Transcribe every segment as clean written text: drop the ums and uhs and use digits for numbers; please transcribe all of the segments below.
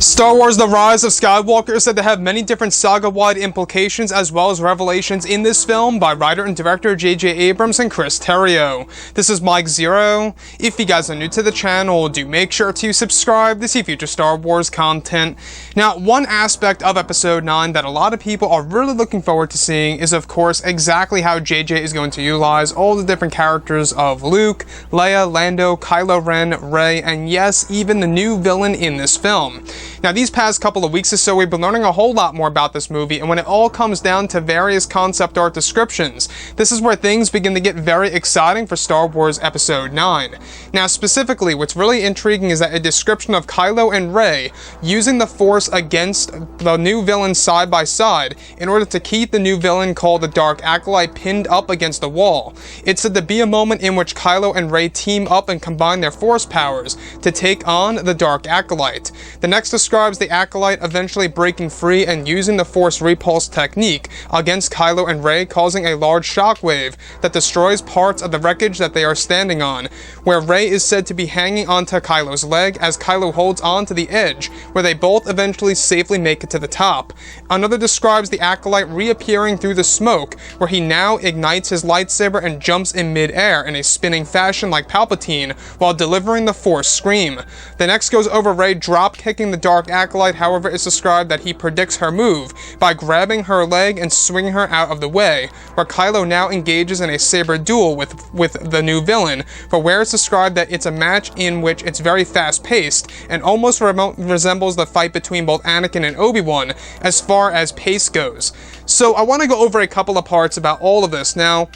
Star Wars The Rise of Skywalker is said to have many different saga-wide implications as well as revelations in this film by writer and director J.J. Abrams and Chris Terrio. This is Mike Zero. If you guys are new to the channel, do make sure to subscribe to see future Star Wars content. Now, one aspect of Episode 9 that a lot of people are really looking forward to seeing is, of course, exactly how J.J. is going to utilize all the different characters of Luke, Leia, Lando, Kylo Ren, Rey, and yes, even the new villain in this film. Now, these past couple of weeks or so, we've been learning a whole lot more about this movie, and when it all comes down to various concept art descriptions, this is where things begin to get very exciting for Star Wars Episode 9. Now, specifically, what's really intriguing is that a description of Kylo and Rey using the Force against the new villain side by side in order to keep the new villain called the Dark Acolyte pinned up against the wall. It's said to be a moment in which Kylo and Rey team up and combine their Force powers to take on the Dark Acolyte. The next describes the Acolyte eventually breaking free and using the Force repulse technique against Kylo and Rey, causing a large shockwave that destroys parts of the wreckage that they are standing on, where Rey is said to be hanging onto Kylo's leg as Kylo holds on to the edge, where they both eventually safely make it to the top. Another describes the Acolyte reappearing through the smoke, where he now ignites his lightsaber and jumps in mid-air in a spinning fashion like Palpatine while delivering the Force scream. The next goes over Rey drop-kicking the Dark Acolyte. However, it's described that he predicts her move by grabbing her leg and swinging her out of the way, where Kylo now engages in a saber duel with the new villain, for where it's described that it's a match in which it's very fast-paced and almost resembles the fight between both Anakin and Obi-Wan as far as pace goes. So I want to go over a couple of parts about all of this. Now,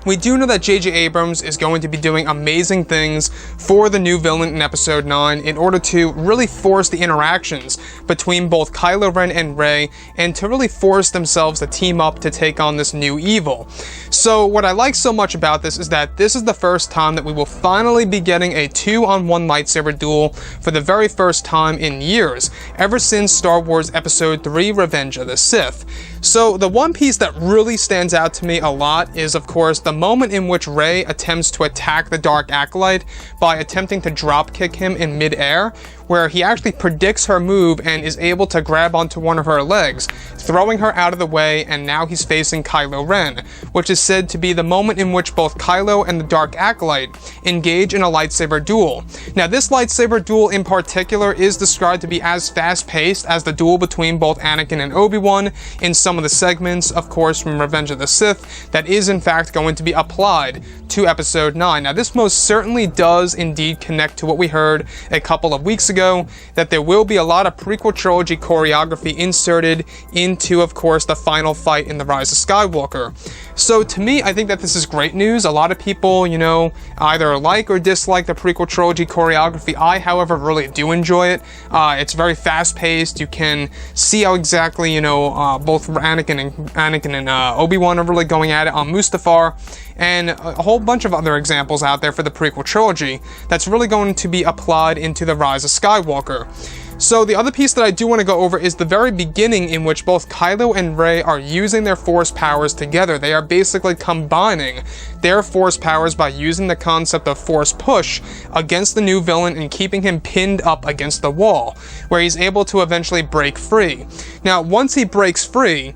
we do know that J.J. Abrams is going to be doing amazing things for the new villain in Episode 9 in order to really force the interactions between both Kylo Ren and Rey and to really force themselves to team up to take on this new evil. So what I like so much about this is that this is the first time that we will finally be getting a 2-on-1 lightsaber duel for the very first time in years, ever since Star Wars Episode 3 Revenge of the Sith. So the one piece that really stands out to me a lot is, of course, the moment in which Rey attempts to attack the Dark Acolyte by attempting to dropkick him in mid-air, where he actually predicts her move and is able to grab onto one of her legs, throwing her out of the way, and now he's facing Kylo Ren, which is said to be the moment in which both Kylo and the Dark Acolyte engage in a lightsaber duel. Now, this lightsaber duel in particular is described to be as fast-paced as the duel between both Anakin and Obi-Wan in some of the segments, of course, from Revenge of the Sith, that is in fact going to be applied to Episode 9. Now, this most certainly does indeed connect to what we heard a couple of weeks ago, that there will be a lot of prequel trilogy choreography inserted into, of course, the final fight in The Rise of Skywalker. So to me, I think that this is great news. A lot of people, you know, either like or dislike the prequel trilogy choreography. I, however, really do enjoy it. It's very fast-paced. You can see how exactly, you know, both Anakin and Obi-Wan are really going at it on Mustafar, and a whole bunch of other examples out there for the prequel trilogy that's really going to be applied into The Rise of Skywalker. So the other piece that I do want to go over is the very beginning, in which both Kylo and Rey are using their Force powers together. They are basically combining their Force powers by using the concept of Force push against the new villain and keeping him pinned up against the wall, where he's able to eventually break free. Now, once he breaks free,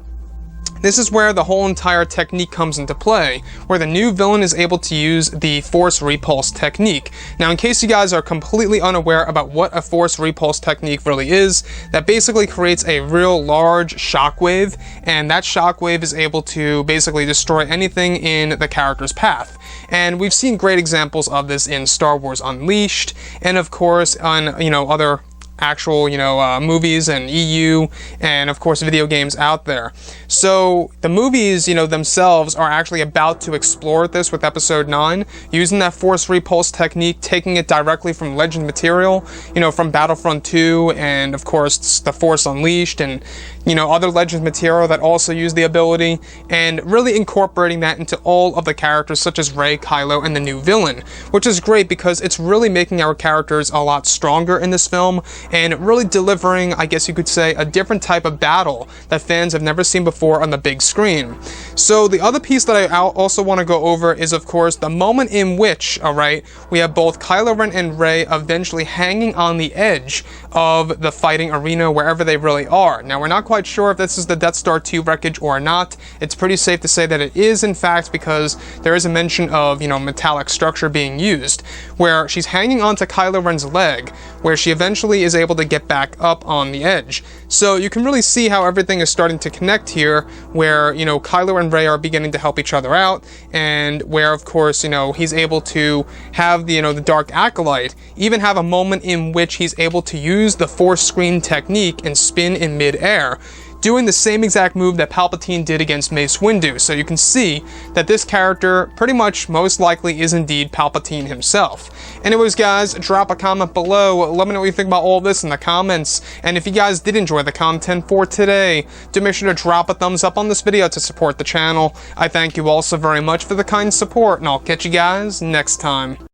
this is where the whole entire technique comes into play, where the new villain is able to use the Force repulse technique. Now, in case you guys are completely unaware about what a Force repulse technique really is, that basically creates a real large shockwave, and that shockwave is able to basically destroy anything in the character's path. And we've seen great examples of this in Star Wars Unleashed, and of course on, you know, other actual, you know, movies and EU and of course video games out there. So the movies, you know, themselves are actually about to explore this with Episode 9, using that Force repulse technique, taking it directly from Legend material, you know, from Battlefront 2 and of course The Force Unleashed and, you know, other Legend material that also use the ability, and really incorporating that into all of the characters such as Rey, Kylo, and the new villain, which is great because it's really making our characters a lot stronger in this film, and really delivering, I guess you could say, a different type of battle that fans have never seen before on the big screen. So the other piece that I also want to go over is, of course, the moment in which, alright, we have both Kylo Ren and Rey eventually hanging on the edge of the fighting arena wherever they really are. Now, we're not quite sure if this is the Death Star 2 wreckage or not. It's pretty safe to say that it is, in fact, because there is a mention of, metallic structure being used, where she's hanging onto Kylo Ren's leg, where she eventually is able to get back up on the edge. So you can really see how everything is starting to connect here, where, Kylo and Rey are beginning to help each other out, and where, of course, he's able to have the Dark Acolyte even have a moment in which he's able to use the Force screen technique and spin in mid-air, doing the same exact move that Palpatine did against Mace Windu. So you can see that this character pretty much most likely is indeed Palpatine himself. Anyways, guys, drop a comment below. Let me know what you think about all this in the comments. And if you guys did enjoy the content for today, do make sure to drop a thumbs up on this video to support the channel. I thank you all so very much for the kind support, and I'll catch you guys next time.